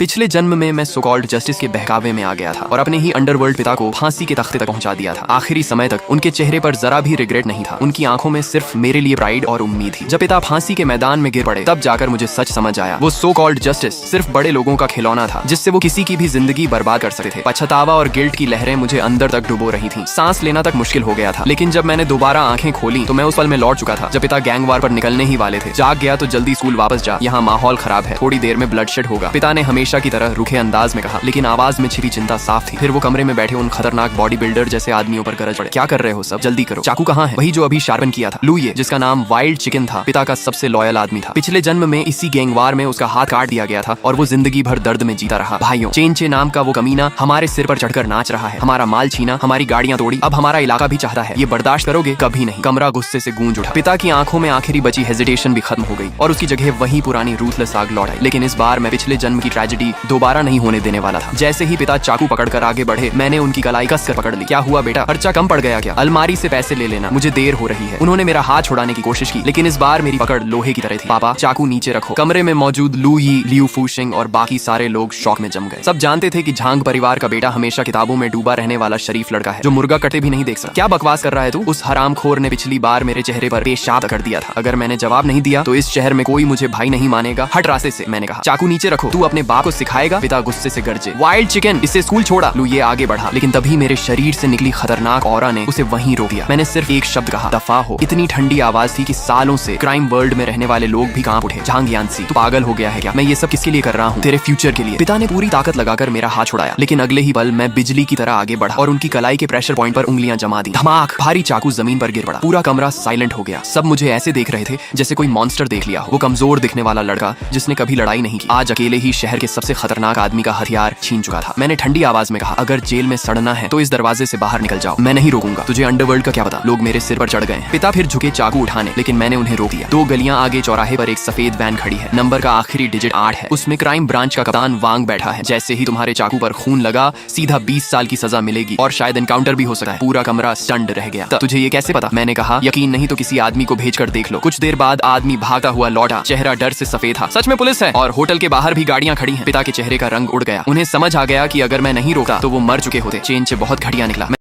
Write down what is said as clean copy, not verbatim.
पिछले जन्म में मैं सो कॉल्ड जस्टिस के बहकावे में आ गया था और अपने ही अंडरवर्ल्ड पिता को फांसी के तख्ते तक पहुंचा दिया था। आखिरी समय तक उनके चेहरे पर जरा भी रिग्रेट नहीं था। उनकी आंखों में सिर्फ मेरे लिए प्राइड और उम्मीद थी। जब पिता फांसी के मैदान में गिर पड़े तब जाकर मुझे सच समझ आया, वो सो कॉल्ड जस्टिस सिर्फ बड़े लोगों का खिलौना था जिससे वो किसी की भी जिंदगी बर्बाद कर सकते थे। पछतावा और गिल्ट की लहरें मुझे अंदर तक डुबो रही थी। सांस लेना तक मुश्किल हो गया था। लेकिन जब मैंने दोबारा आंखें खोली तो मैं उस पल में लौट चुका था जब पिता गैंगवार पर निकलने ही वाले थे। जाग गया तो जल्दी स्कूल वापस जा, यहाँ माहौल खराब है, थोड़ी देर में ब्लडशेड होगा, पिता ने हमेशा की तरह रुखे अंदाज में कहा, लेकिन आवाज में छिपी चिंता साफ थी। फिर वो कमरे में बैठे उन खतरनाक बॉडी बिल्डर जैसे आदमियों पर गरज पड़े, क्या कर रहे हो सब, जल्दी करो, चाकू कहाँ है? वही जो अभी शार्पन किया था। लुई, जिसका नाम वाइल्ड चिकन था, पिता का सबसे लॉयल आदमी था। पिछले जन्म में इसी गैंगवार में उसका हाथ काट दिया गया था और वो जिंदगी भर दर्द में जीता रहा। भाइयों, चेंचे नाम का वो कमीना हमारे सिर पर चढ़कर नाच रहा है, हमारा माल छीना, हमारी गाड़ियां तोड़ी, अब हमारा इलाका भी चाहता है। ये बर्दाश्त करोगे? कभी नहीं। कमरा गुस्से से गूंज उठा। पिता की आंखों में आखिरी बची हेजिटेशन भी खत्म हो गई और उसकी जगह वही पुरानी रूथलेस आग लौट आई। लेकिन इस बार मैं पिछले जन्म की ट्रेजेडी दोबारा नहीं होने देने वाला था। जैसे ही पिता चाकू पकड़कर आगे बढ़े, मैंने उनकी कलाई कसकर पकड़ ली। क्या हुआ बेटा, खर्चा कम पड़ गया क्या? अलमारी से पैसे ले लेना, मुझे देर हो रही है। उन्होंने मेरा हाथ छुड़ाने की कोशिश की लेकिन इस बार मेरी पकड़ लोहे की तरह थी। पापा, चाकू नीचे रखो। कमरे में मौजूद लुई, लियू फूशिंग और बाकी सारे लोग शौक में जम गए। सब जानते थे कि झांग परिवार का बेटा हमेशा किताबों में डूबा रहने वाला शरीफ लड़का है जो मुर्गा कटे भी नहीं देख सकता। क्या बकवास कर रहा है तू? उस हरामखोर ने पिछली बार मेरे चेहरे पर पेशाब कर दिया था। अगर मैंने जवाब नहीं दिया तो इस शहर में कोई मुझे भाई नहीं मानेगा। हट रास्ते से, मैंने कहा। चाकू नीचे रखो, तू अपने बाप को सिखाएगा? पिता गुस्से से गरजे। वाइल्ड चिकन, इसे स्कूल छोड़ा। लुई आगे बढ़ा लेकिन तभी मेरे शरीर से निकली खतरनाक ऑरा ने उसे वहीं रोक दिया। मैंने सिर्फ एक शब्द कहा, दफा हो। इतनी ठंडी आवाज थी कि सालों से क्राइम वर्ल्ड में रहने वाले लोग भी कांप उठे। झांग यान्सी, तू पागल हो गया है क्या? मैं ये सब किसके लिए कर रहा हूँ? तेरे फ्यूचर के लिए। पिता ने पूरी ताकत लगाकर मेरा हाथ छुड़ाया लेकिन अगले ही पल मैं बिजली की तरह आगे बढ़ा और उनकी कलाई के प्रेशर पॉइंट पर उंगलियां जमा दी। धमाक! भारी चाकू जमीन पर गिर पड़ा। पूरा कमरा साइलेंट हो गया। सब मुझे ऐसे देख रहे थे जैसे कोई मॉन्स्टर देख लिया हो। वो कमजोर दिखने वाला लड़का जिसने कभी लड़ाई नहीं की, आज अकेले ही शहर के सबसे खतरनाक आदमी का हथियार छीन चुका था। मैंने ठंडी आवाज में कहा, अगर जेल में सड़ना है तो इस दरवाजे से बाहर निकल जाओ, मैं नहीं रोकूंगा। तुझे अंडरवर्ल्ड का क्या पता? लोग मेरे सिर पर चढ़ गए। पिता फिर झुके चाकू उठाने लेकिन मैंने उन्हें रोक दिया। 2 गलियां आगे चौराहे पर एक सफेद वैन खड़ी है। नंबर का आखिरी डिजिट 8 है। उसमें क्राइम ब्रांच का कप्तान वांग बैठा है। जैसे ही तुम्हारे चाकू पर खून लगा, सीधा 20 साल की सजा मिलेगी और शायद एनकाउंटर भी हो सकता है। पूरा कमरा स्टंड रह गया। तुझे ये कैसे पता? मैंने कहा, यकीन नहीं तो किसी आदमी को भेजकर देख लो। कुछ देर बाद आदमी भागता हुआ लौटा। चेहरा डर से सफेद था। सच में पुलिस है और होटल के बाहर भी गाड़ियां खड़ी हैं। पिता के चेहरे का रंग उड़ गया। उन्हें समझ आ गया कि अगर मैं नहीं रोका तो वो मर चुके होते। चेंज बहुत घटिया निकला।